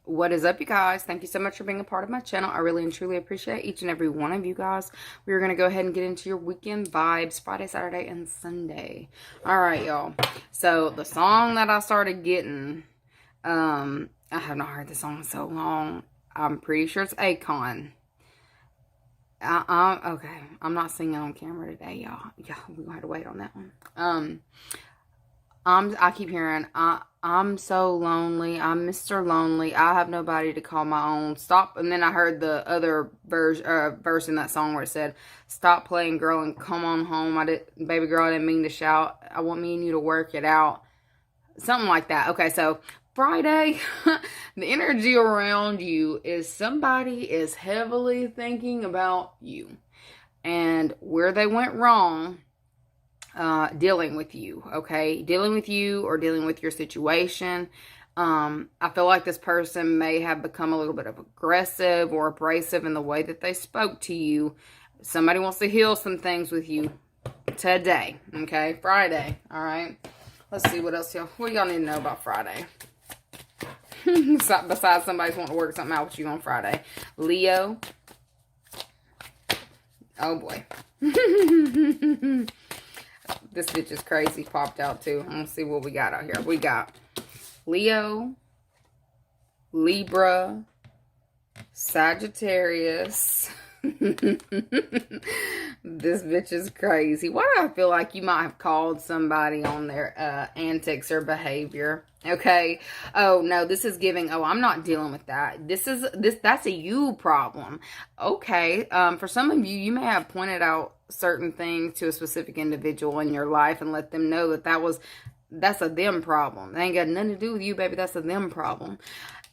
What is up, you guys? Thank you so much for being a part of my channel. I really and truly appreciate each and every one of you guys. We're going to go ahead and get into your weekend vibes, Friday, Saturday, and Sunday. All right, y'all. So the song that I started getting, I have not heard the song in so long. I'm pretty sure it's Akon. Okay. I'm not singing on camera today, y'all. Yeah, we're going to have to wait on that one. I keep hearing, I'm so lonely. I'm Mr. Lonely. I have nobody to call my own. Stop. And then I heard the other verse in that song where it said, stop playing girl and come on home. Baby girl, I didn't mean to shout. I want me and you to work it out. Something like that. Okay, so Friday, the energy around you is somebody is heavily thinking about you and where they went wrong. Dealing with you, okay? Dealing with you or dealing with your situation. I feel like this person may have become a little bit of aggressive or abrasive in the way that they spoke to you. Somebody wants to heal some things with you today, okay? Friday, all right? Let's see what else what y'all need to know about Friday. Besides somebody's wanting to work something out with you on Friday. Leo. Oh, boy. This bitch is crazy popped out too. I'm gonna see what we got out here. We got Leo, Libra, Sagittarius. This bitch is crazy. Why do I feel like you might have called somebody on their antics or behavior? Okay. Oh no, this is giving, oh, I'm not dealing with that. That's a you problem. Okay. For some of you, you may have pointed out certain things to a specific individual in your life and let them know that's a them problem. They ain't got nothing to do with you, baby. That's a them problem.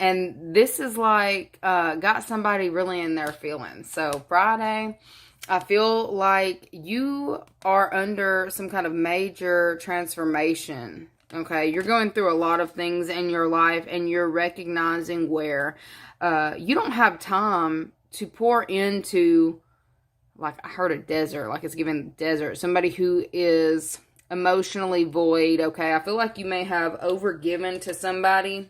And this is like, got somebody really in their feelings. So Friday, I feel like you are under some kind of major transformation. Okay, you're going through a lot of things in your life and you're recognizing where you don't have time to pour into, like I heard a desert, like it's given desert. Somebody who is emotionally void, okay? I feel like you may have overgiven to somebody,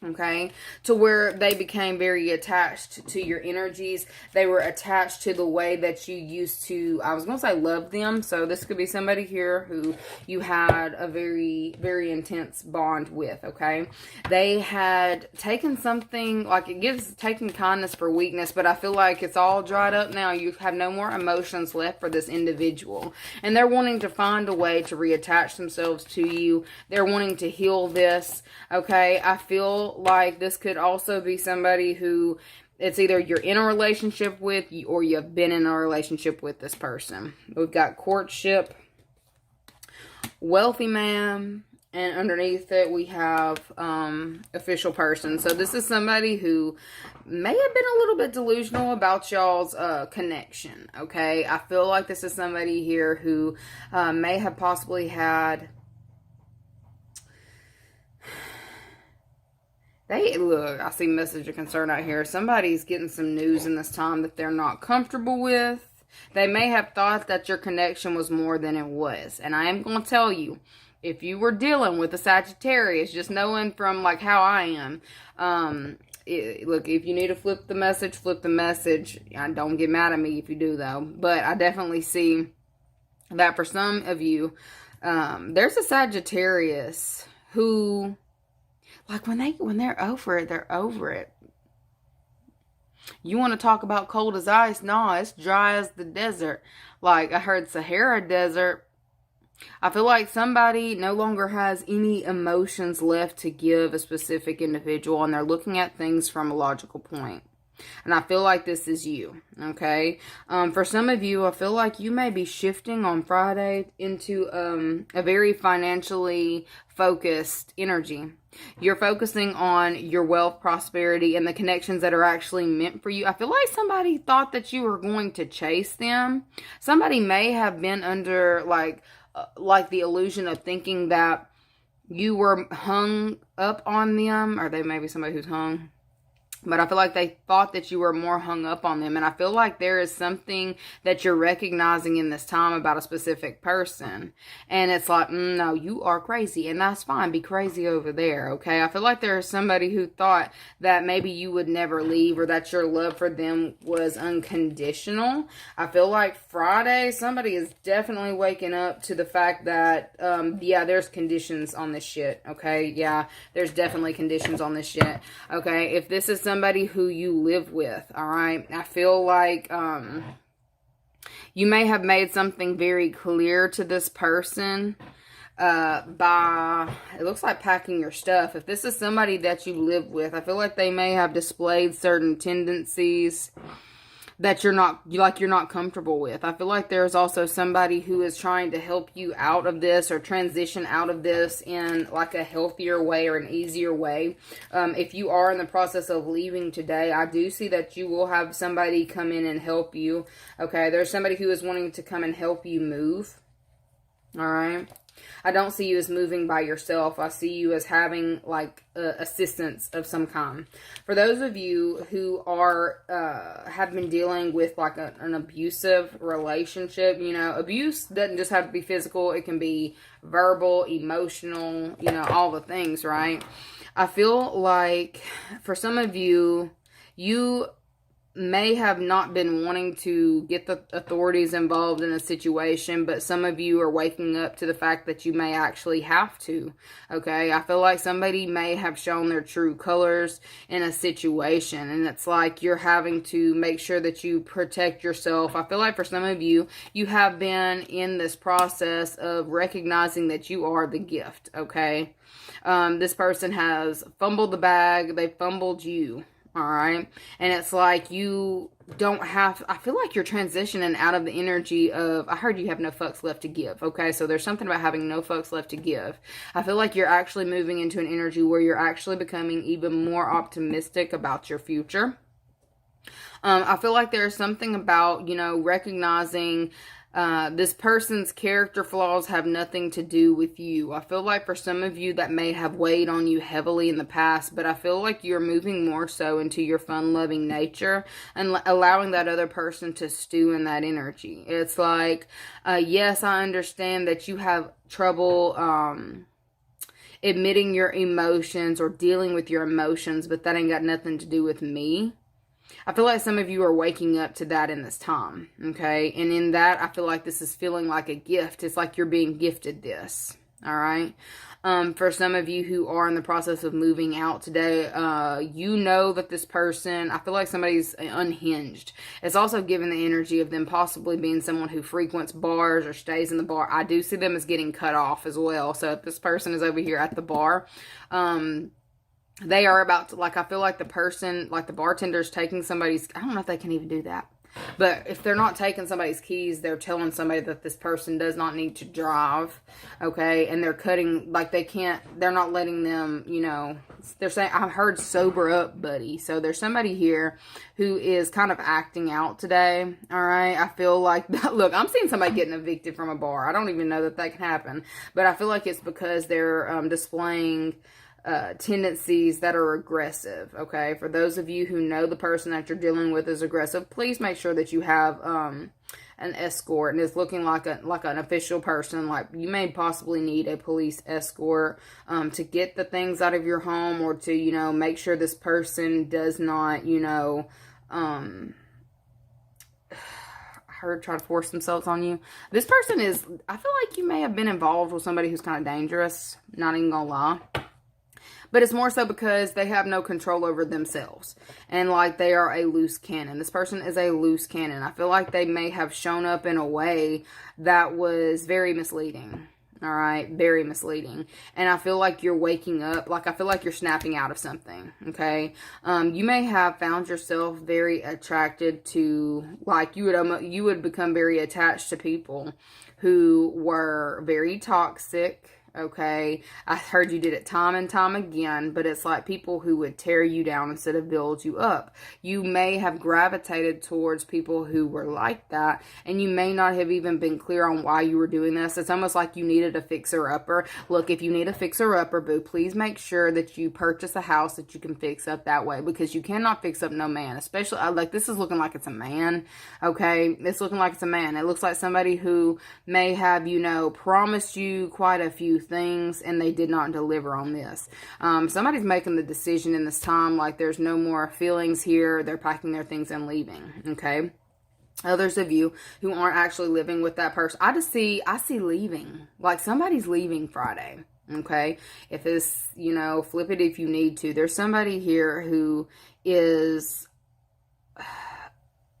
okay, to where they became very attached to your energies. They were attached to the way that you used to, I was going to say love them. So this could be somebody here who you had a very, very intense bond with, okay? They had taken something, like it gives taking kindness for weakness, but I feel like it's all dried up now. You have no more emotions left for this individual. And they're wanting to find a way to reattach themselves to you. They're wanting to heal this, okay? I feel like this could also be somebody who it's either you're in a relationship with or you've been in a relationship with this person. We've got courtship, wealthy man, and underneath it we have official person. So this is somebody who may have been a little bit delusional about y'all's connection, okay? I feel like this is somebody here who may have possibly had, look, I see message of concern out here. Somebody's getting some news in this time that they're not comfortable with. They may have thought that your connection was more than it was. And I am going to tell you, if you were dealing with a Sagittarius, just knowing from like how I am, look, if you need to flip the message, flip the message. Don't get mad at me if you do though. But I definitely see that for some of you, there's a Sagittarius who, like when they're over it, they're over it. You want to talk about cold as ice? No, it's dry as the desert. Like I heard Sahara Desert. I feel like somebody no longer has any emotions left to give a specific individual, and they're looking at things from a logical point. And I feel like this is you, okay? For some of you, I feel like you may be shifting on Friday into a very financially focused energy. You're focusing on your wealth, prosperity, and the connections that are actually meant for you. I feel like somebody thought that you were going to chase them. Somebody may have been under like the illusion of thinking that you were hung up on them, or they may be somebody who's hung. But I feel like they thought that you were more hung up on them. And I feel like there is something that you're recognizing in this time about a specific person. And it's like, no, you are crazy. And that's fine. Be crazy over there, okay? I feel like there is somebody who thought that maybe you would never leave or that your love for them was unconditional. I feel like Friday, somebody is definitely waking up to the fact that, yeah, there's conditions on this shit, okay? Yeah, there's definitely conditions on this shit, okay? If this is somebody who you live with, all right, I feel like you may have made something very clear to this person by, it looks like packing your stuff. If this is somebody that you live with, I feel like they may have displayed certain tendencies that you're not comfortable with. I feel like there's also somebody who is trying to help you out of this or transition out of this in like a healthier way or an easier way. If you are in the process of leaving today, I do see that you will have somebody come in and help you. Okay, there's somebody who is wanting to come and help you move. All right. I don't see you as moving by yourself. I see you as having like assistance of some kind. For those of you who are have been dealing with like an abusive relationship, you know, abuse doesn't just have to be physical. It can be verbal, emotional, you know, all the things, right? I feel like for some of you, you may have not been wanting to get the authorities involved in a situation, but some of you are waking up to the fact that you may actually have to, okay? I feel like somebody may have shown their true colors in a situation, and it's like you're having to make sure that you protect yourself. I feel like for some of you, you have been in this process of recognizing that you are the gift, okay? This person has fumbled the bag, they fumbled you. All right. And it's like you don't have, I feel like you're transitioning out of the energy of, I heard you have no fucks left to give. Okay. So there's something about having no fucks left to give. I feel like you're actually moving into an energy where you're actually becoming even more optimistic about your future. I feel like there's something about, you know, recognizing this person's character flaws have nothing to do with you. I feel like for some of you that may have weighed on you heavily in the past, but I feel like you're moving more so into your fun-loving nature and allowing that other person to stew in that energy. It's like, yes, I understand that you have trouble admitting your emotions or dealing with your emotions, but that ain't got nothing to do with me. I feel like some of you are waking up to that in this time, okay? And in that, I feel like this is feeling like a gift. It's like you're being gifted this, all right? For some of you who are in the process of moving out today, you know that this person, I feel like somebody's unhinged. It's also given the energy of them possibly being someone who frequents bars or stays in the bar. I do see them as getting cut off as well. So if this person is over here at the bar, they are about to, like, I feel like the person, like the bartender's taking somebody's, I don't know if they can even do that. But if they're not taking somebody's keys, they're telling somebody that this person does not need to drive, okay? And they're cutting, like they can't, they're not letting them, you know, they're saying, I heard sober up, buddy. So there's somebody here who is kind of acting out today, all right? I feel like, look, I'm seeing somebody getting evicted from a bar. I don't even know that can happen. But I feel like it's because they're displaying tendencies that are aggressive, okay? For those of you who know the person that you're dealing with is aggressive, please make sure that you have an escort, and it's looking like an official person. Like you may possibly need a police escort to get the things out of your home, or to, you know, make sure this person does not, you know, try to force themselves on you. This person is, I feel like you may have been involved with somebody who's kind of dangerous, not even gonna lie. But it's more so because they have no control over themselves. And like they are a loose cannon. This person is a loose cannon. I feel like they may have shown up in a way that was very misleading. Alright? Very misleading. And I feel like you're waking up. Like I feel like you're snapping out of something. Okay? You may have found yourself very attracted to, like you would become very attached to people who were very toxic. okay? I heard you did it time and time again, but it's like people who would tear you down instead of build you up. You may have gravitated towards people who were like that, and you may not have even been clear on why you were doing this. It's almost like you needed a fixer-upper. Look, if you need a fixer-upper, boo, please make sure that you purchase a house that you can fix up that way, because you cannot fix up no man, especially, like, this is looking like it's a man, okay? It's looking like it's a man. It looks like somebody who may have, you know, promised you quite a few things and they did not deliver on this. Somebody's making the decision in this time, like there's no more feelings here. They're packing their things and leaving, okay? Others of you who aren't actually living with that person, I see leaving. Like somebody's leaving Friday, okay? If it's, you know, flip it if you need to. There's somebody here who is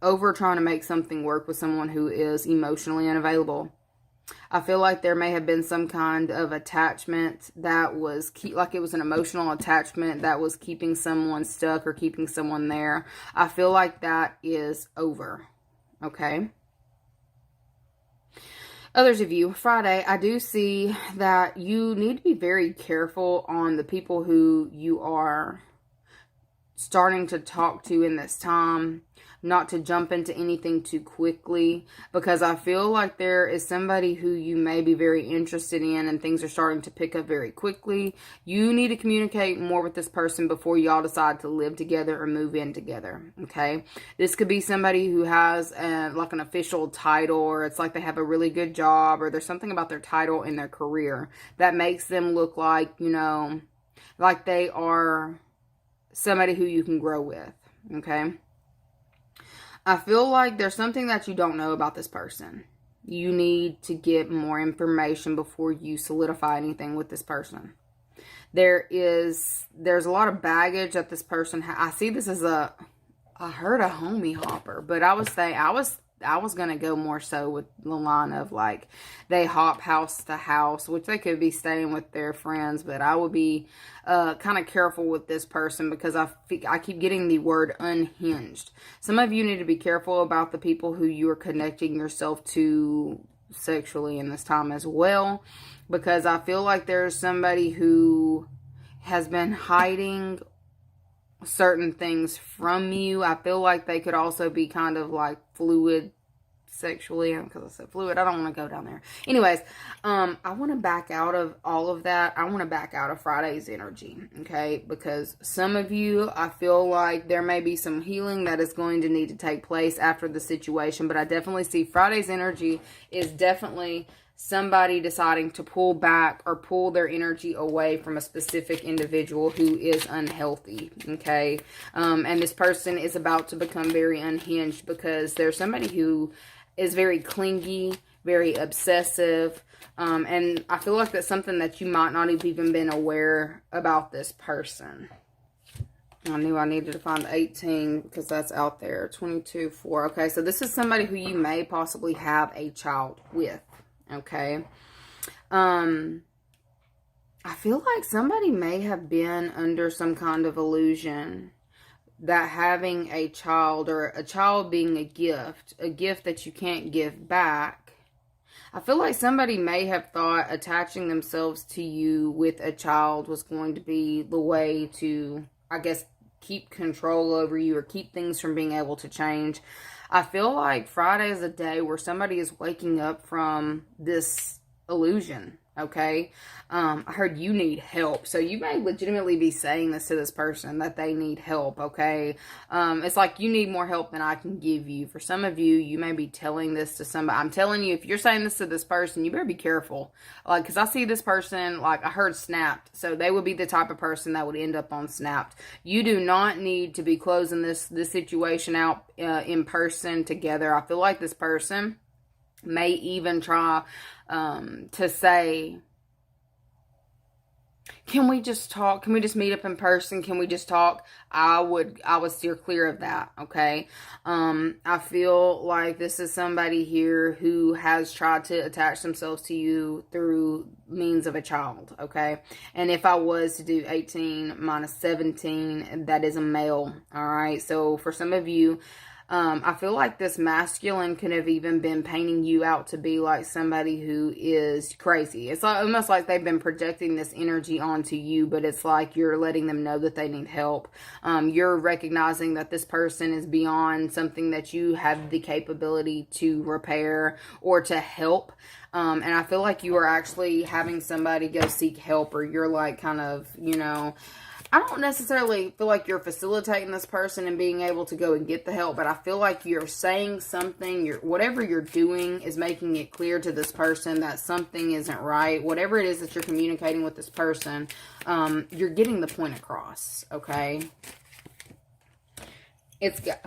over trying to make something work with someone who is emotionally unavailable. I feel like there may have been some kind of attachment that was like it was an emotional attachment that was keeping someone stuck or keeping someone there. I feel like that is over, okay? Others of you, Friday, I do see that you need to be very careful on the people who you are starting to talk to in this time, not to jump into anything too quickly, because I feel like there is somebody who you may be very interested in and things are starting to pick up very quickly. You need to communicate more with this person before y'all decide to live together or move in together, okay? This could be somebody who has like an official title, or it's like they have a really good job, or there's something about their title in their career that makes them look like, you know, like they are somebody who you can grow with, okay? I feel like there's something that you don't know about this person. You need to get more information before you solidify anything with this person. There's a lot of baggage that this person I see this as I heard a homie hopper, but I was going to go more so with the line of like they hop house to house, which they could be staying with their friends, but I would be kind of careful with this person because I keep getting the word unhinged. Some of you need to be careful about the people who you are connecting yourself to sexually in this time as well, because I feel like there's somebody who has been hiding certain things from you. I feel like they could also be kind of like fluid sexually, because I said fluid, I don't want to go down there. Anyways, I want to back out of all of that. I want to back out of Friday's energy, okay? Because some of you, I feel like there may be some healing that is going to need to take place after the situation, but I definitely see Friday's energy is definitely somebody deciding to pull back or pull their energy away from a specific individual who is unhealthy, okay? And this person is about to become very unhinged because there's somebody who is very clingy, very obsessive, and I feel like that's something that you might not have even been aware about this person. I knew I needed to find 18 because that's out there. 22, 4. Okay, so this is somebody who you may possibly have a child with. Okay. I feel like somebody may have been under some kind of illusion that having a child, or a child being a gift that you can't give back. I feel like somebody may have thought attaching themselves to you with a child was going to be the way to, I guess, keep control over you or keep things from being able to change. I feel like Friday is a day where somebody is waking up from this illusion, okay? I heard you need help. So you may legitimately be saying this to this person, that they need help, okay? It's like you need more help than I can give you. For some of you, you may be telling this to somebody. I'm telling you, if you're saying this to this person, you better be careful. Like, because I see this person, like, I heard snapped. So they would be the type of person that would end up on snapped. You do not need to be closing this situation out in person together. I feel like this person may even try to say, can we just talk? Can we just meet up in person? Can we just talk? I would steer clear of that, okay? I feel like this is somebody here who has tried to attach themselves to you through means of a child, okay? And if I was to do 18 minus 17, that is a male, all right? So for some of you, I feel like this masculine could have even been painting you out to be like somebody who is crazy. It's like, almost like they've been projecting this energy onto you, but it's like you're letting them know that they need help. You're recognizing that this person is beyond something that you have the capability to repair or to help. And I feel like you are actually having somebody go seek help, or you're like kind of, I don't necessarily feel like you're facilitating this person and being able to go and get the help, but I feel like you're saying something, whatever you're doing is making it clear to this person that something isn't right. Whatever it is that you're communicating with this person, you're getting the point across, okay?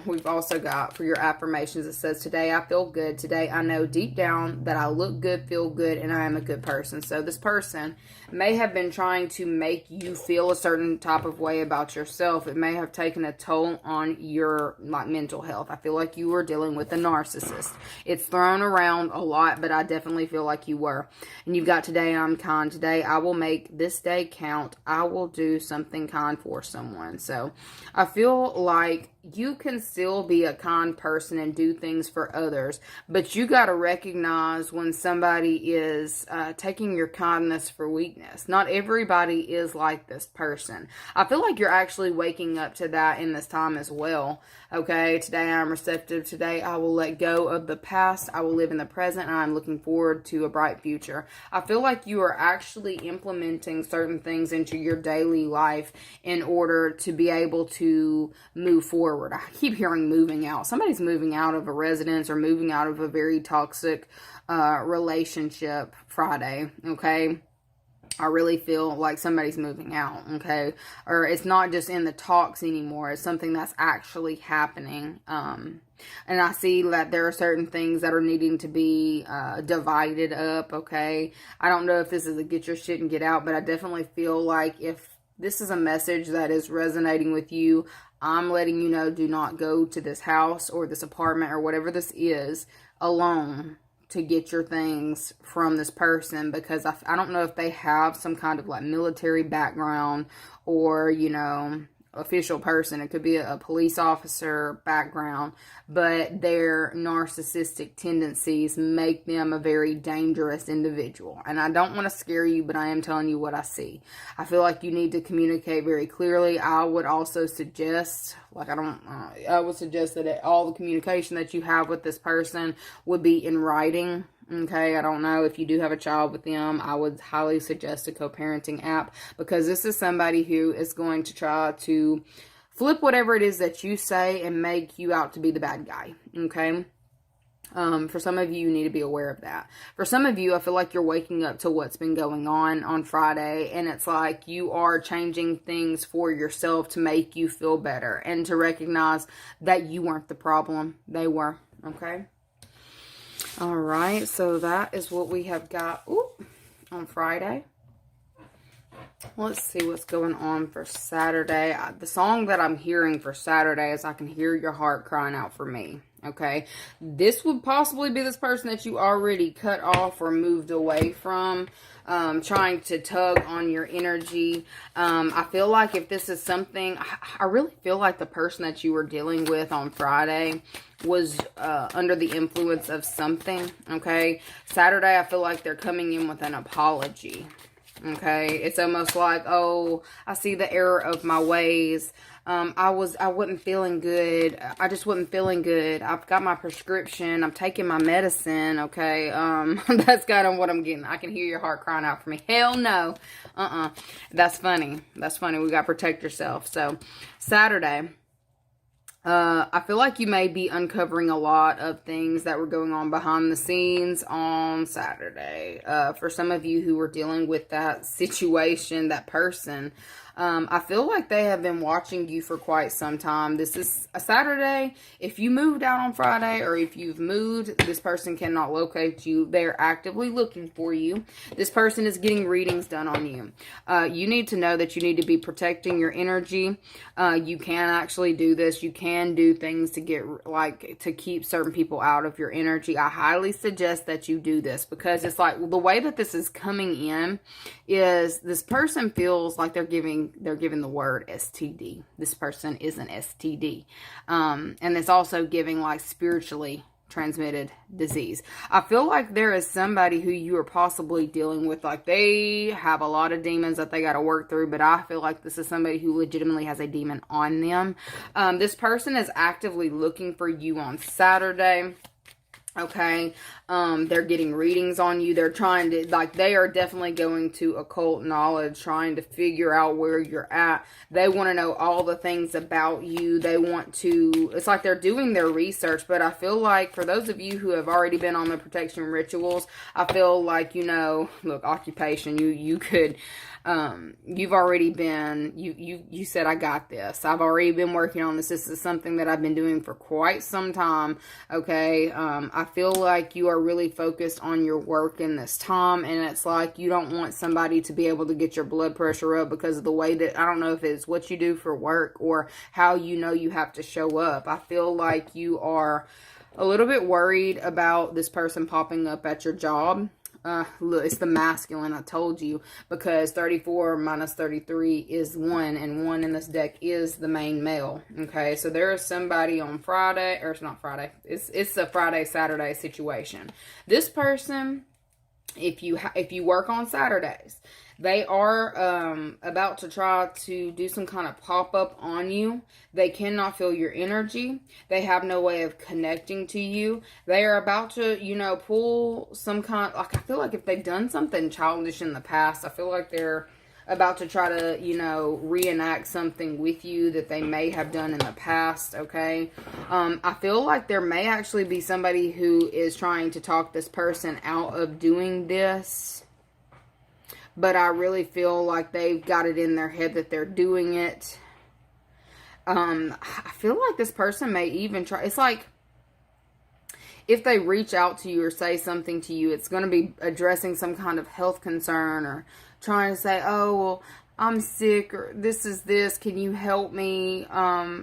We've also got for your affirmations, it says, today I feel good. Today I know deep down that I look good, feel good, and I am a good person. So this person may have been trying to make you feel a certain type of way about yourself. It may have taken a toll on your mental health. I feel like you were dealing with a narcissist. It's thrown around a lot, but I definitely feel like you were. And you've got today I'm kind. Today I will make this day count. I will do something kind for someone. So I feel like you can still be a kind person and do things for others, but you got to recognize when somebody is taking your kindness for weakness. Not everybody is like this person. I feel like you're actually waking up to that in this time as well. Okay, today I'm receptive. Today I will let go of the past. I will live in the present, and I'm looking forward to a bright future. I feel like you are actually implementing certain things into your daily life in order to be able to move forward. I keep hearing moving out. Somebody's moving out of a residence or moving out of a very toxic relationship Friday, okay? I really feel like somebody's moving out, okay? Or it's not just in the talks anymore. It's something that's actually happening. And I see that there are certain things that are needing to be divided up, okay? I don't know if this is a get your shit and get out, but I definitely feel like if this is a message that is resonating with you, I'm letting you know, do not go to this house or this apartment or whatever this is alone to get your things from this person, because I don't know if they have some kind of military background or, official person. It could be a police officer background, but their narcissistic tendencies make them a very dangerous individual. And I don't want to scare you, but I am telling you what I see. I feel like you need to communicate very clearly. I would also suggest, I would suggest that all the communication that you have with this person would be in writing. Okay, I don't know if you do have a child with them. I would highly suggest a co-parenting app, because this is somebody who is going to try to flip whatever it is that you say and make you out to be the bad guy. Okay. For some of you, you need to be aware of that. For some of you, I feel like you're waking up to what's been going on Friday, and it's like you are changing things for yourself to make you feel better and to recognize that you weren't the problem. They were. Okay. All right, so that is what we have got on Friday. Let's see what's going on for Saturday. The song that I'm hearing for Saturday is I Can Hear Your Heart Crying Out for Me. Okay, this would possibly be this person that you already cut off or moved away from, trying to tug on your energy. I feel like if this is something, I really feel like the person that you were dealing with on Friday was under the influence of something, okay? Saturday, I feel like they're coming in with an apology, okay? It's almost like, oh, I see the error of my ways. I wasn't feeling good. I just wasn't feeling good. I've got my prescription. I'm taking my medicine, okay? That's kind of what I'm getting. I can hear your heart crying out for me. Hell no. That's funny. That's funny. We got to protect yourself. So, Saturday, I feel like you may be uncovering a lot of things that were going on behind the scenes on Saturday. For some of you who were dealing with that situation, that person, I feel like they have been watching you for quite some time. This is a Saturday. If you moved out on Friday, or if you've moved, this person cannot locate you. They're actively looking for you. This person is getting readings done on you. You need to know that you need to be protecting your energy. You can actually do this. You can do things to get, to keep certain people out of your energy. I highly suggest that you do this, because it's like the way that this is coming in is this person feels like they're giving they're giving the word STD. This person is an STD. And it's also giving like spiritually transmitted disease. I feel like there is somebody who you are possibly dealing with, like they have a lot of demons that they got to work through, but I feel like this is somebody who legitimately has a demon on them. This person is actively looking for you on Saturday. Okay, they're getting readings on you. They're trying to, like, they are definitely going to occult knowledge, trying to figure out where you're at. They want to know all the things about you. They want to, it's like they're doing their research, but I feel like for those of you who have already been on the protection rituals, I feel like, you know, look, occupation, you could, you've already been, you said, I got this. I've already been working on this. This is something that I've been doing for quite some time. Okay. I feel like you are really focused on your work in this time, and it's like you don't want somebody to be able to get your blood pressure up because of the way that, I don't know if it's what you do for work or how you know you have to show up. I feel like you are a little bit worried about this person popping up at your job. Look, it's the masculine, I told you, because 34 minus 33 is 1, and 1 in this deck is the main male. Okay, so there is somebody on Friday, or it's not Friday, it's a Friday, Saturday situation. This person, if you work on Saturdays, they are about to try to do some kind of pop-up on you. They cannot feel your energy. They have no way of connecting to you. They are about to, you know, pull some kind, like, I feel like if they've done something childish in the past, I feel like they're about to try to, you know, reenact something with you that they may have done in the past, okay? I feel like there may actually be somebody who is trying to talk this person out of doing this, but I really feel like they've got it in their head that they're doing it. I feel like this person may even try, it's like, if they reach out to you or say something to you, it's going to be addressing some kind of health concern or trying to say, oh, well, I'm sick, or this is this, can you help me?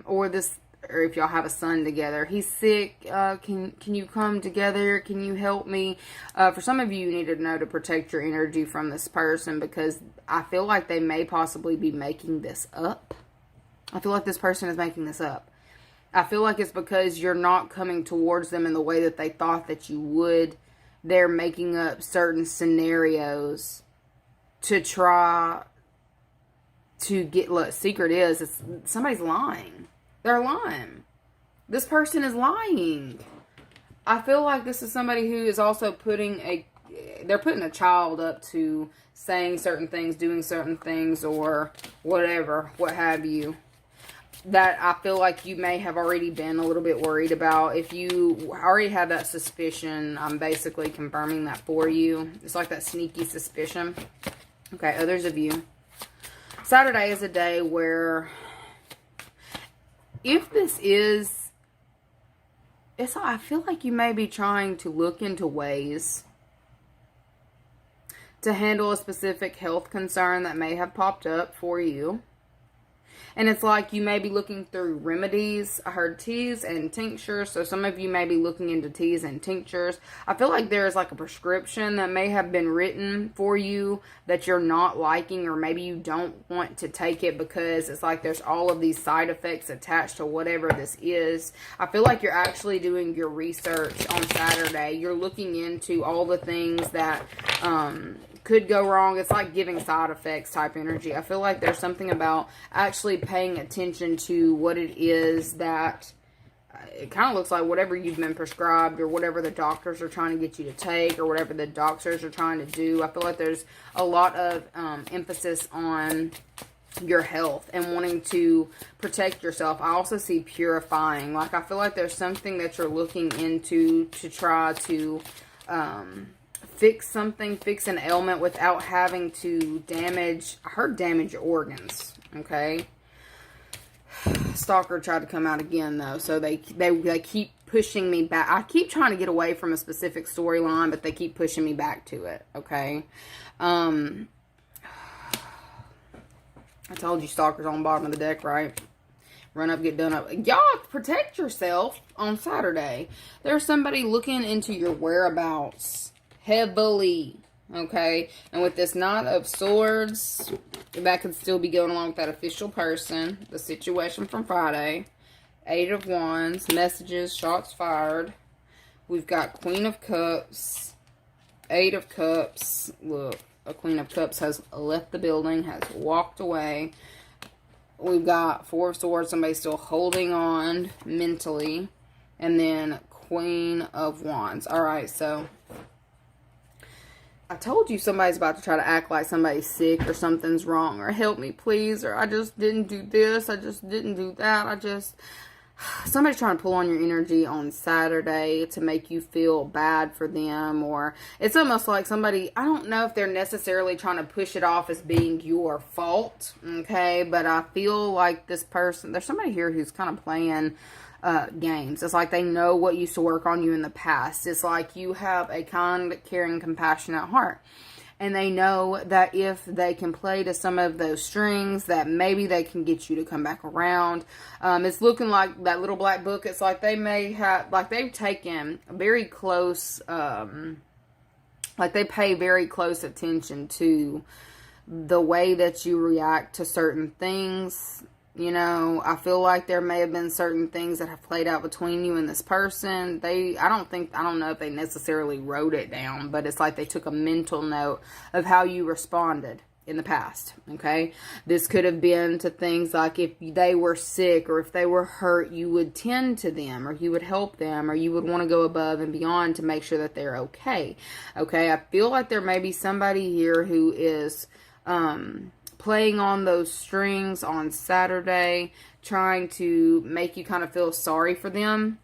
Or this, or if y'all have a son together, he's sick, can you come together? Can you help me? For some of you, you need to know to protect your energy from this person, because I feel like they may possibly be making this up. I feel like this person is making this up. I feel like it's because you're not coming towards them in the way that they thought that you would. They're making up certain scenarios to try to get, look, secret is, it's, somebody's lying. They're lying. This person is lying. I feel like this is somebody who is also they're putting a child up to saying certain things, doing certain things, or whatever, what have you, that I feel like you may have already been a little bit worried about. If you already have that suspicion, I'm basically confirming that for you. It's like that sneaky suspicion. Okay, others of you. Saturday is a day where, if this is, I feel like you may be trying to look into ways to handle a specific health concern that may have popped up for you. And it's like you may be looking through remedies. I heard teas and tinctures. So some of you may be looking into teas and tinctures. I feel like there is like a prescription that may have been written for you that you're not liking, or maybe you don't want to take it because it's like there's all of these side effects attached to whatever this is. I feel like you're actually doing your research on Saturday. You're looking into all the things that could go wrong. It's like giving side effects type energy. I feel like there's something about actually paying attention to what it is that it kind of looks like whatever you've been prescribed, or whatever the doctors are trying to get you to take, or whatever the doctors are trying to do. I feel like there's a lot of emphasis on your health and wanting to protect yourself. I also see purifying. Like, I feel like there's something that you're looking into to try to fix something, fix an ailment without having to damage, I heard damage your organs, okay? Stalker tried to come out again, though, so they keep pushing me back. I keep trying to get away from a specific storyline, but they keep pushing me back to it, okay? I told you Stalker's on the bottom of the deck, right? Run up, get done up. Y'all protect yourself on Saturday. There's somebody looking into your whereabouts heavily. Okay, and with this Knight of Swords, that could still be going along with that official person, the situation from Friday. 8 of Wands, messages, shots fired. We've got Queen of Cups, 8 of Cups. Look, a Queen of Cups has left the building, has walked away. We've got 4 of Swords, somebody still holding on mentally. And then Queen of Wands. Alright, so I told you somebody's about to try to act like somebody's sick or something's wrong, or help me please, or I just didn't do this, I just didn't do that, somebody's trying to pull on your energy on Saturday to make you feel bad for them, or it's almost like somebody, I don't know if they're necessarily trying to push it off as being your fault, okay, but I feel like this person, there's somebody here who's kind of playing games. It's like they know what used to work on you in the past. It's like you have a kind, caring, compassionate heart. And they know that if they can play to some of those strings, that maybe they can get you to come back around. It's looking like that little black book. It's like they may have, like they've taken very close, like they pay very close attention to the way that you react to certain things. You know, I feel like there may have been certain things that have played out between you and this person. I don't know if they necessarily wrote it down, but it's like they took a mental note of how you responded in the past, okay? This could have been to things like if they were sick or if they were hurt, you would tend to them or you would help them or you would want to go above and beyond to make sure that they're okay, okay? I feel like there may be somebody here who is, playing on those strings on Saturday, trying to make you kind of feel sorry for them.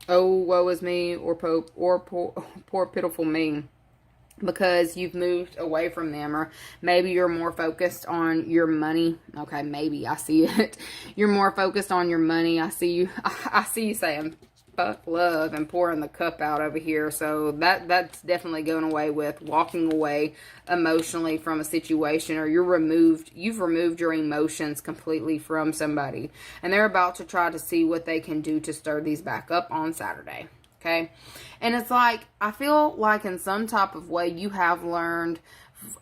Oh, woe is me, or poor pitiful me. Because you've moved away from them, or maybe you're more focused on your money. Okay, maybe, I see it. You're more focused on your money. I see you saying, fuck love, and pouring the cup out over here. So that's definitely going away with walking away emotionally from a situation, or you've removed your emotions completely from somebody, and they're about to try to see what they can do to stir these back up on Saturday. Okay, and it's like, I feel like in some type of way you have learned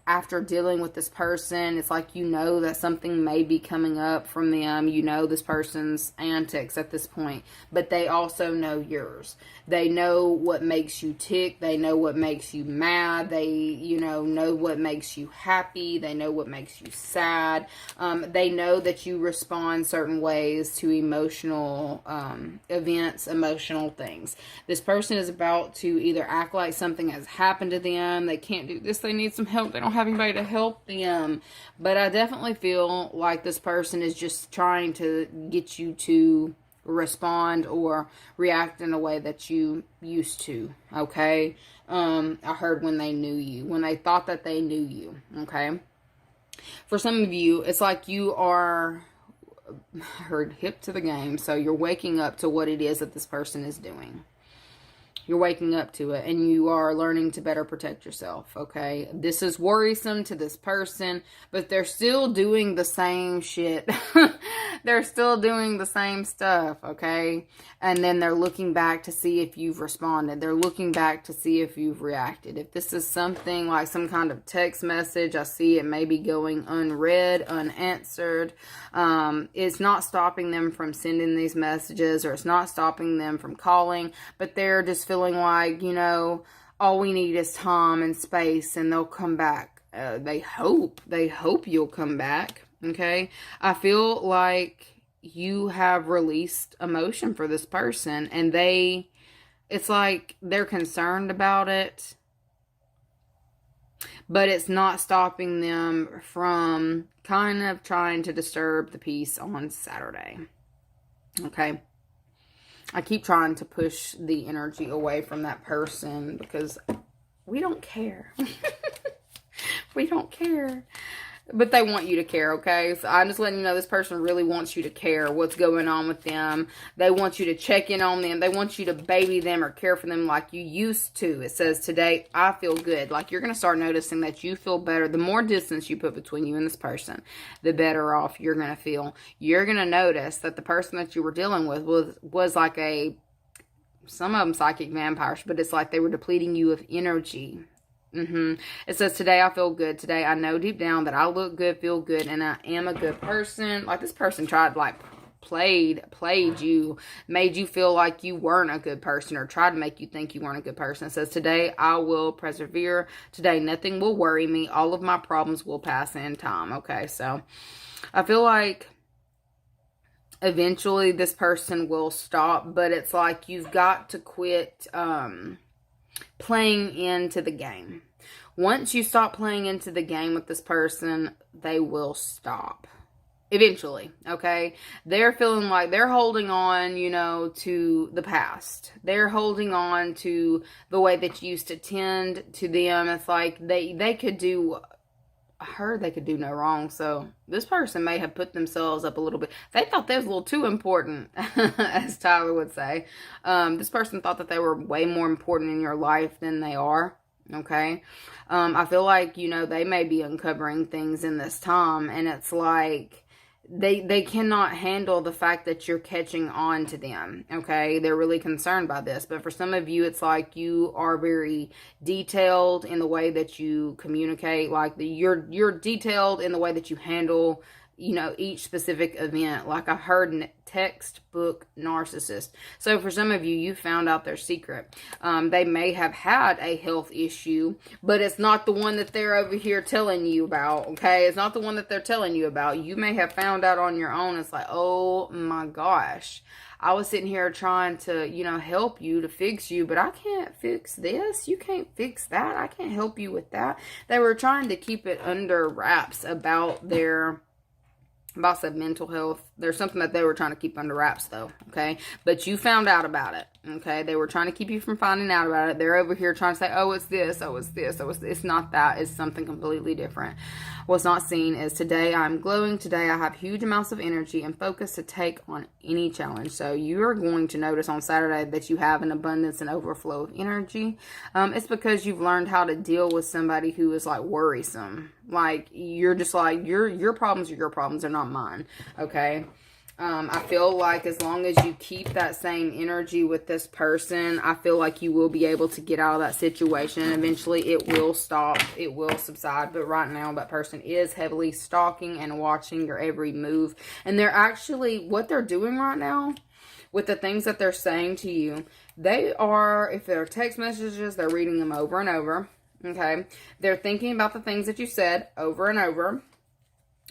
after dealing with this person, it's like you know that something may be coming up from them. You know this person's antics at this point, but they also know yours. They know what makes you tick. They know what makes you mad. They, know what makes you happy. They know what makes you sad. They know that you respond certain ways to emotional events, emotional things. This person is about to either act like something has happened to them. They can't do this. They need some help. They don't have anybody to help them. But I definitely feel like this person is just trying to get you to respond or react in a way that you used to, okay? I heard when they knew you, when they thought that they knew you, okay? For some of you, it's like you are, I heard, hip to the game, so you're waking up to what it is that this person is doing. You're waking up to it, and you are learning to better protect yourself, okay? This is worrisome to this person, but they're still doing the same shit. They're still doing the same stuff, okay? And then they're looking back to see if you've responded. They're looking back to see if you've reacted. If this is something like some kind of text message, I see it maybe going unread, unanswered. It's not stopping them from sending these messages, or it's not stopping them from calling, but they're just feeling like, all we need is time and space, and they'll come back. They hope you'll come back. Okay, I feel like you have released emotion for this person, and it's like they're concerned about it, but it's not stopping them from kind of trying to disturb the peace on Saturday. Okay, I keep trying to push the energy away from that person because we don't care. We don't care. But they want you to care, okay? So I'm just letting you know this person really wants you to care what's going on with them. They want you to check in on them. They want you to baby them or care for them like you used to. It says today, I feel good. Like you're going to start noticing that you feel better. The more distance you put between you and this person, the better off you're going to feel. You're going to notice that the person that you were dealing with was like some of them psychic vampires, but it's like they were depleting you of energy. It says, today I feel good. Today I know deep down that I look good, feel good, and I am a good person. Like, this person tried, like, played you, made you feel like you weren't a good person, or tried to make you think you weren't a good person. It says, today I will persevere. Today nothing will worry me. All of my problems will pass in time. Okay, so I feel like eventually this person will stop, but it's like you've got to quit playing into the game. Once you stop playing into the game with this person, they will stop. Eventually, okay? They're feeling like they're holding on, you know, to the past. They're holding on to the way that you used to tend to them. It's like they could do... I heard they could do no wrong, so this person may have put themselves up a little bit. They thought they was a little too important, as Tyler would say. This person thought that they were way more important in your life than they are, okay? I feel like, you know, they may be uncovering things in this time, and it's like they cannot handle the fact that you're catching on to them, okay? They're really concerned by this. But for some of you, it's like you are very detailed in the way that you communicate. Like, you're detailed in the way that you handle, you know, each specific event. Like, I heard textbook narcissist. So for some of you, you found out their secret. They may have had a health issue, but it's not the one that they're over here telling you about, okay? It's not the one that they're telling you about. You may have found out on your own. It's like, oh my gosh, I was sitting here trying to, you know, help you, to fix you, but I can't fix this. You can't fix that. I can't help you with that. They were trying to keep it under wraps about their... about said mental health. There's something that they were trying to keep under wraps, though, okay? But you found out about it, okay? They were trying to keep you from finding out about it. They're over here trying to say, oh, it's this, oh, it's this, oh, it's this. It's not that. It's something completely different. What's not seen is, today I'm glowing. Today I have huge amounts of energy and focus to take on any challenge. So you're going to notice on Saturday that you have an abundance and overflow of energy. It's because you've learned how to deal with somebody who is, like, worrisome. Like, you're just like, your problems are your problems. They're not mine, okay? I feel like as long as you keep that same energy with this person, I feel like you will be able to get out of that situation. And eventually it will stop. It will subside. But right now that person is heavily stalking and watching your every move. And they're actually, what they're doing right now with the things that they're saying to you, they are, if they're text messages, they're reading them over and over. Okay. They're thinking about the things that you said over and over.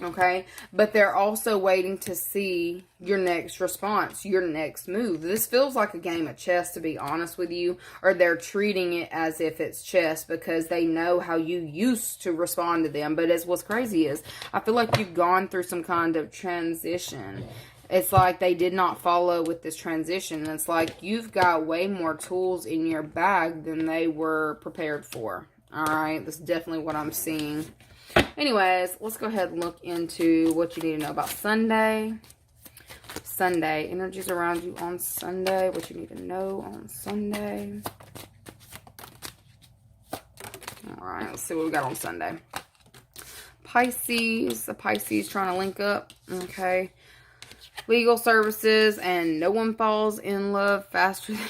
Okay, but they're also waiting to see your next response, your next move. This feels like a game of chess, to be honest with you, or they're treating it as if it's chess because they know how you used to respond to them. But what's crazy is, I feel like you've gone through some kind of transition. It's like they did not follow with this transition. It's like you've got way more tools in your bag than they were prepared for. All right, that's definitely what I'm seeing. Anyways, let's go ahead and look into what you need to know about Sunday. Sunday. Energies around you on Sunday. What you need to know on Sunday. Alright, let's see what we got on Sunday. Pisces. The Pisces trying to link up. Okay. Legal services, and no one falls in love faster than...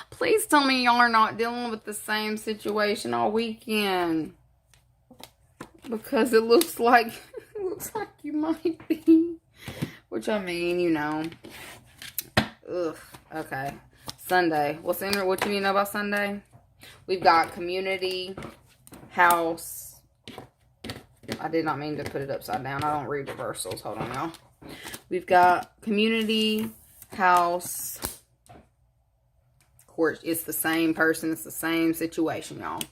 Please tell me y'all are not dealing with the same situation all weekend. Because it looks like you might be. Which, I mean, you know. Ugh. Okay. Sunday. What you need to know about Sunday? We've got community, house. I did not mean to put it upside down. I don't read reversals. Hold on, y'all. We've got community, house, court. It's the same person. It's the same situation, y'all.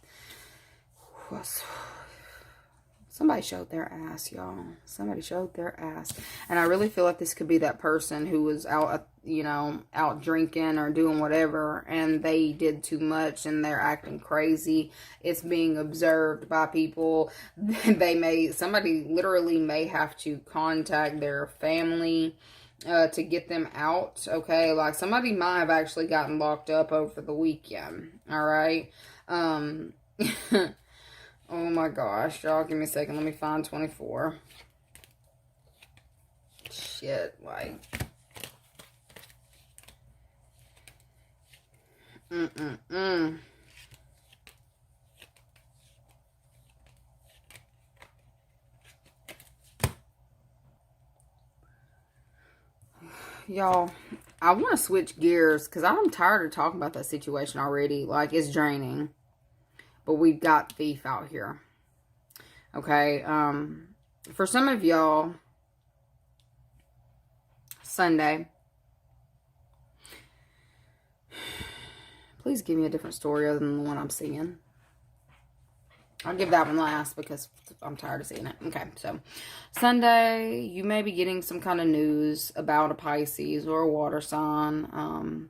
Somebody showed their ass, y'all. Somebody showed their ass. And I really feel like this could be that person who was out, you know, out drinking or doing whatever, and they did too much and they're acting crazy. It's being observed by people. Somebody literally may have to contact their family to get them out, okay? Like, somebody might have actually gotten locked up over the weekend, all right? Oh my gosh, y'all, give me a second. Let me find 24. Shit, like. y'all, I want to switch gears because I'm tired of talking about that situation already. Like, it's draining. But we've got thief out here. Okay, for some of y'all, Sunday, please give me a different story other than the one I'm seeing. I'll give that one last because I'm tired of seeing it. Okay, so Sunday, you may be getting some kind of news about a Pisces or a water sign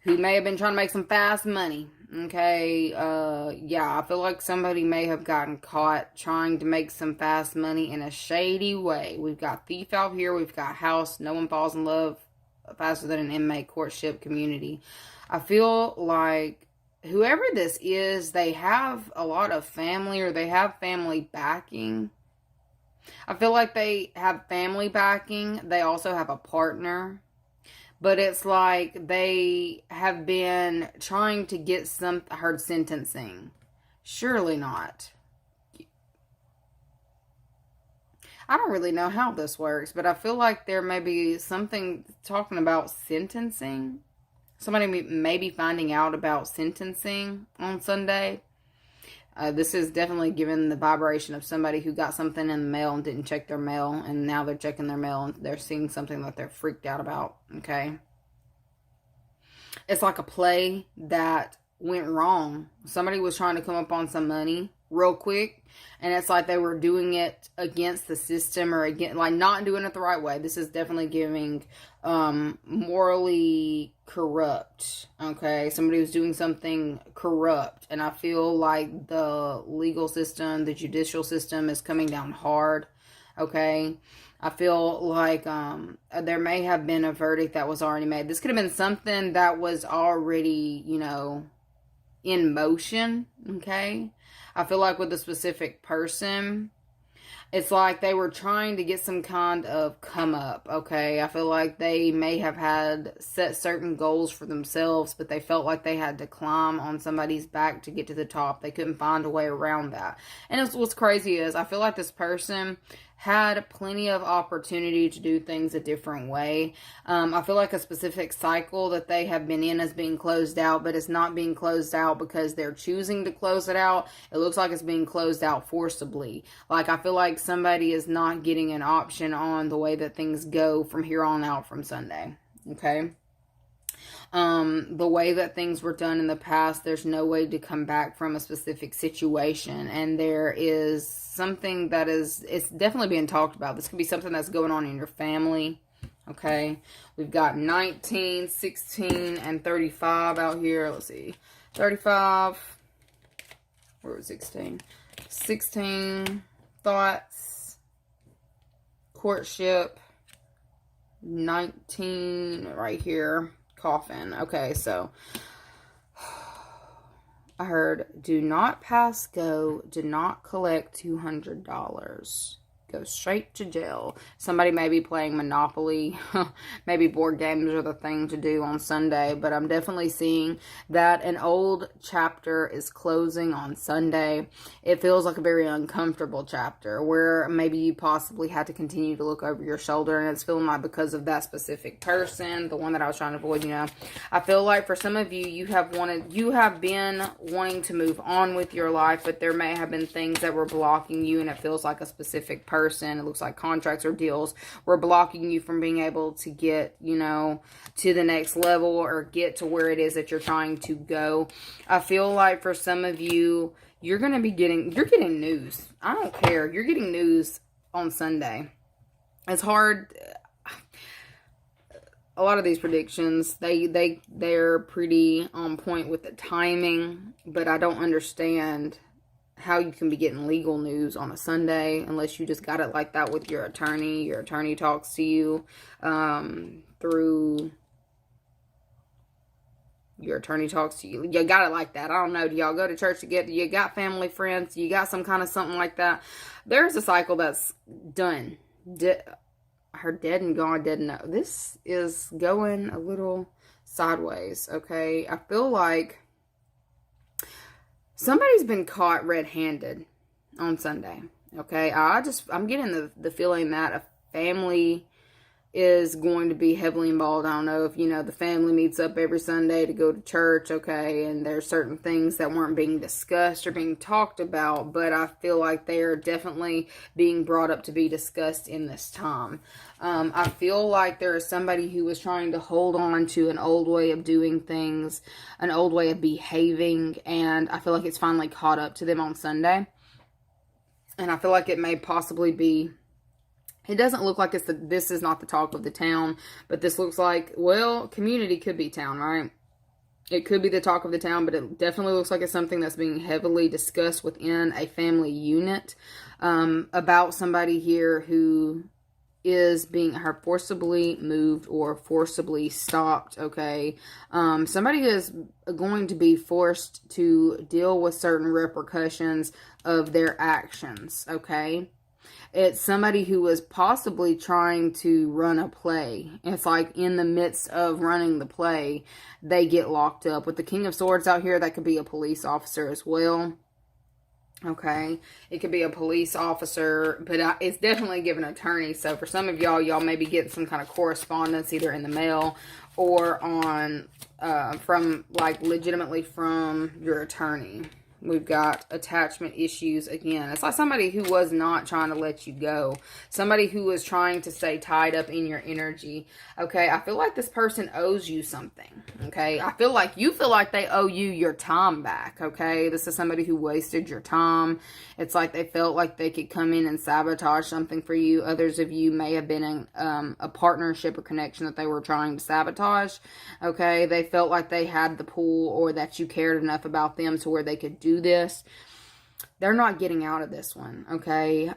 who may have been trying to make some fast money. Okay, yeah, I feel like somebody may have gotten caught trying to make some fast money in a shady way. We've got thief out here. We've got house. No one falls in love faster than an inmate courtship community. I feel like whoever this is, they have a lot of family or they have family backing. I feel like they have family backing. They also have a partner. But it's like they have been trying to get I heard sentencing. Surely not. I don't really know how this works, but I feel like there may be something talking about sentencing. Somebody may be finding out about sentencing on Sunday. This is definitely given the vibration of somebody who got something in the mail and didn't check their mail. And now they're checking their mail and they're seeing something that they're freaked out about. Okay. It's like a play that went wrong. Somebody was trying to come up on some money real quick. And it's like they were doing it against the system or against, like not doing it the right way. This is definitely giving morally corrupt. Okay. Somebody was doing something corrupt. And I feel like the legal system, the judicial system is coming down hard. Okay. I feel like there may have been a verdict that was already made. This could have been something that was already, you know, in motion. Okay. I feel like with a specific person, it's like they were trying to get some kind of come up, okay? I feel like they may have had set certain goals for themselves, but they felt like they had to climb on somebody's back to get to the top. They couldn't find a way around that. And what's crazy is I feel like this person had plenty of opportunity to do things a different way. I feel like a specific cycle that they have been in is being closed out, but it's not being closed out because they're choosing to close it out. It looks like it's being closed out forcibly. Like, I feel like somebody is not getting an option on the way that things go from here on out from Sunday. Okay? The way that things were done in the past, there's no way to come back from a specific situation. And there is something that it's definitely being talked about. This could be something that's going on in your family. Okay. We've got 19, 16, and 35 out here. Let's see. 35. Where was 16? 16. Thoughts. Courtship. 19 right here. Coffin. Okay, so I heard do not pass go, do not collect $200. Go straight to jail. Somebody may be playing Monopoly. Maybe board games are the thing to do on Sunday. But I'm definitely seeing that an old chapter is closing on Sunday. It feels like a very uncomfortable chapter where maybe you possibly had to continue to look over your shoulder. And it's feeling like because of that specific person, the one that I was trying to avoid, you know. I feel like for some of you, you have been wanting to move on with your life. But there may have been things that were blocking you. And it feels like a specific person. It looks like contracts or deals were blocking you from being able to get, you know, to the next level or get to where it is that you're trying to go. I feel like for some of you, you're getting news. I don't care. You're getting news on Sunday. It's hard. A lot of these predictions, they're pretty on point with the timing, but I don't understand how you can be getting legal news on a Sunday unless you just got it like that with your attorney. Your attorney talks to you through your attorney talks to you. You got it like that. I don't know. Do y'all go to church together? You got family, friends? You got some kind of something like that? There's a cycle that's done. I heard dead and gone, dead and no. This is going a little sideways, okay? I feel like somebody's been caught red-handed on Sunday, okay? I'm getting the feeling that a family is going to be heavily involved. I don't know if, you know, the family meets up every Sunday to go to church, okay, and there's certain things that weren't being discussed or being talked about, but I feel like they are definitely being brought up to be discussed in this time. I feel like there is somebody who was trying to hold on to an old way of doing things, an old way of behaving, and I feel like it's finally caught up to them on Sunday. And I feel like it may possibly be, it doesn't look like this is not the talk of the town, but this looks like, well, community could be town, right? It could be the talk of the town, but it definitely looks like it's something that's being heavily discussed within a family unit, about somebody here who is being forcibly moved or forcibly stopped, okay? Somebody is going to be forced to deal with certain repercussions of their actions, okay? It's somebody who was possibly trying to run a play. It's like in the midst of running the play, they get locked up. With the King of Swords out here, that could be a police officer as well. Okay, it could be a police officer, but it's definitely given attorney. So for some of y'all may be getting some kind of correspondence either in the mail or on, legitimately from your attorney. We've got attachment issues again. It's like somebody who was not trying to let you go. Somebody who was trying to stay tied up in your energy. Okay, I feel like this person owes you something. Okay, I feel like you feel like they owe you your time back. Okay, this is somebody who wasted your time. It's like they felt like they could come in and sabotage something for you. Others of you may have been in a partnership or connection that they were trying to sabotage. Okay, they felt like they had the pull or that you cared enough about them to where they could do this. They're not getting out of this one, okay?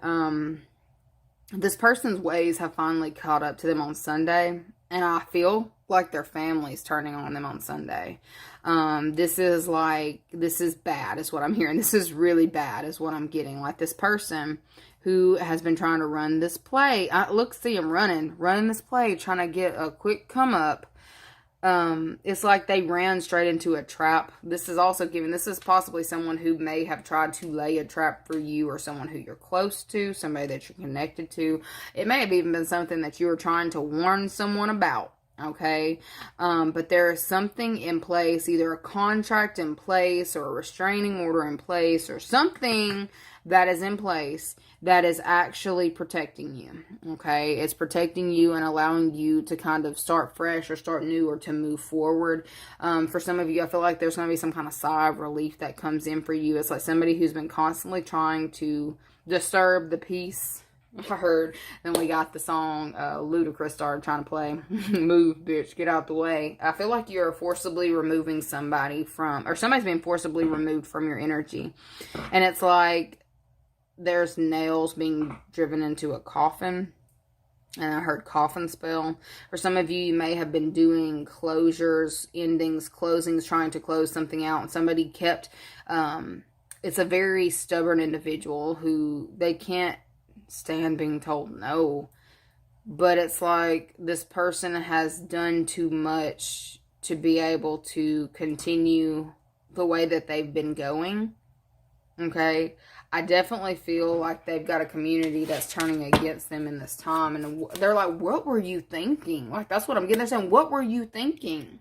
This person's ways have finally caught up to them on Sunday, and I feel like their family's turning on them on Sunday. This is bad is what I'm hearing. This is really bad is what I'm getting. Like this person who has been trying to run this play. See him running this play, trying to get a quick come up. It's like they ran straight into a trap. This is possibly someone who may have tried to lay a trap for you or someone who you're close to, somebody that you're connected to. It may have even been something that you were trying to warn someone about. Okay, but there is something in place, either a contract in place or a restraining order in place or something that is in place that is actually protecting you. Okay, it's protecting you and allowing you to kind of start fresh or start new or to move forward. For some of you, I feel like there's going to be some kind of sigh of relief that comes in for you. It's like somebody who's been constantly trying to disturb the peace. I heard, then we got the song, Ludacris started trying to play, move bitch, get out the way. I feel like you're forcibly removing somebody or somebody's being forcibly removed from your energy. And it's like, there's nails being driven into a coffin. And I heard coffin spell. For some of you, you may have been doing closures, endings, closings, trying to close something out. And somebody kept, it's a very stubborn individual who they can't stand being told no, but it's like this person has done too much to be able to continue the way that they've been going. Okay, I definitely feel like they've got a community that's turning against them in this time, and they're like, what were you thinking? Like, that's what I'm getting. They're saying, what were you thinking?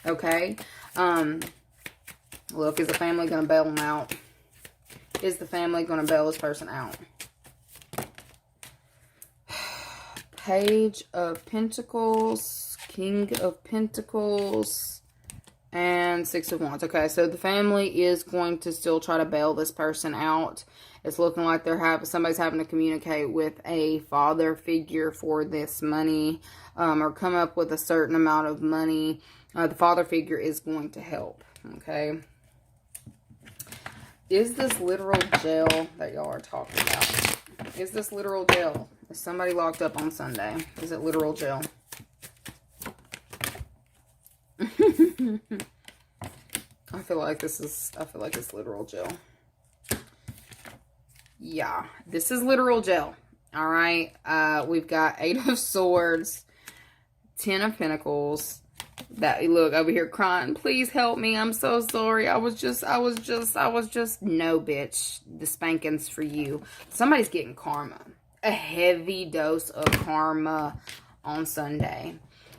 Okay, look, is the family gonna bail them out? Is the family gonna bail this person out? Page of Pentacles, King of Pentacles, and Six of Wands. Okay, so the family is going to still try to bail this person out. It's looking like somebody's having to communicate with a father figure for this money, or come up with a certain amount of money. The father figure is going to help. Okay. Is this literal jail that y'all are talking about? Is this literal jail? Is somebody locked up on Sunday? Is it literal jail? I feel like it's literal jail. Yeah, this is literal jail. All right. We've got 8 of Swords, 10 of Pentacles. That, look, over here crying, please help me, I'm so sorry, I was just, no, bitch, the spanking's for you. Somebody's getting karma, a heavy dose of karma on Sunday.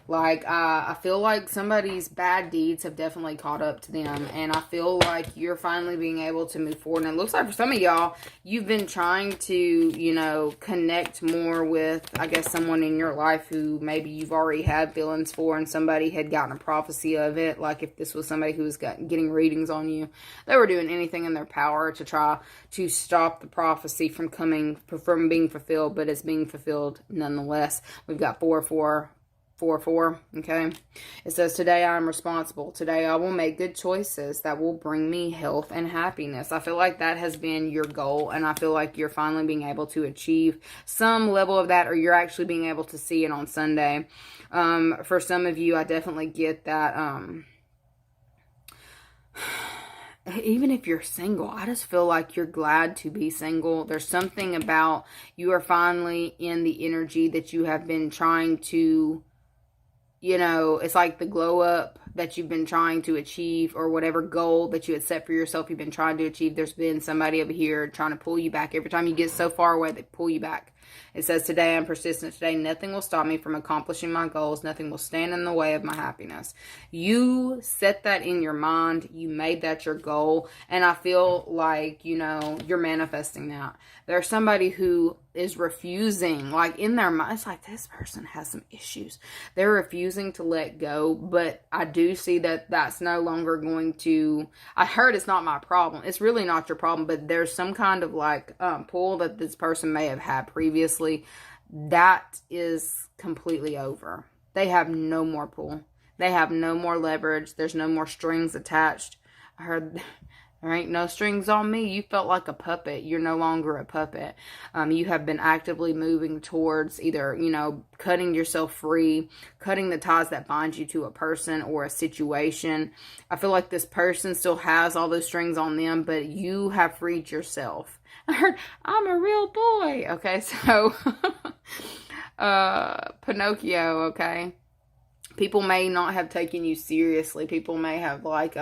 Like, I feel like somebody's bad deeds have definitely caught up to them. And I feel like you're finally being able to move forward. And it looks like for some of y'all, you've been trying to, you know, connect more with, I guess, someone in your life who maybe you've already had feelings for. And somebody had gotten a prophecy of it. Like, if this was somebody who was getting readings on you, they were doing anything in their power to try to stop the prophecy from being fulfilled. But it's being fulfilled nonetheless. We've got 4-4. 4-4, okay? It says, today I am responsible. Today I will make good choices that will bring me health and happiness. I feel like that has been your goal, and I feel like you're finally being able to achieve some level of that, or you're actually being able to see it on Sunday. For some of you, I definitely get that, even if you're single, I just feel like you're glad to be single. There's something about you are finally in the energy that you have been trying to, you know, it's like the glow up that you've been trying to achieve, or whatever goal that you had set for yourself you've been trying to achieve. There's been somebody over here trying to pull you back. Every time you get so far away, they pull you back. It says, today I'm persistent. Today nothing will stop me from accomplishing my goals. Nothing will stand in the way of my happiness. You set that in your mind. You made that your goal. And I feel like, you know, you're manifesting that. There's somebody who is refusing, like in their mind, it's like this person has some issues. They're refusing to let go, but I do see that that's no longer going to, I heard it's not my problem. It's really not your problem, but there's some kind of like pull that this person may have had previously. That is completely over. They have no more pull. They have no more leverage. There's no more strings attached. I heard, there ain't no strings on me. You felt like a puppet. You're no longer a puppet. You have been actively moving towards either, you know, cutting yourself free, cutting the ties that bind you to a person or a situation. I feel like this person still has all those strings on them, but you have freed yourself. I heard, I'm a real boy. Okay, so Pinocchio, okay? People may not have taken you seriously. People may have like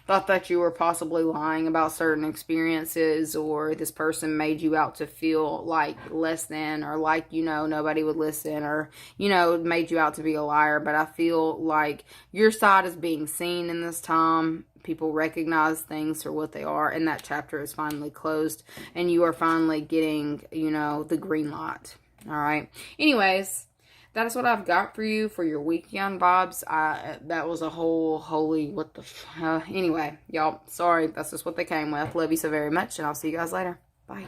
thought that you were possibly lying about certain experiences, or this person made you out to feel like less than, or like, you know, nobody would listen, or, you know, made you out to be a liar. But I feel like your side is being seen in this time. People recognize things for what they are, and that chapter is finally closed, and you are finally getting, you know, the green light. All right. Anyways, that is what I've got for you for your weekend vibes. That was a whole holy what the anyway, y'all, sorry, that's just what they came with. Love you so very much, and I'll see you guys later. Bye.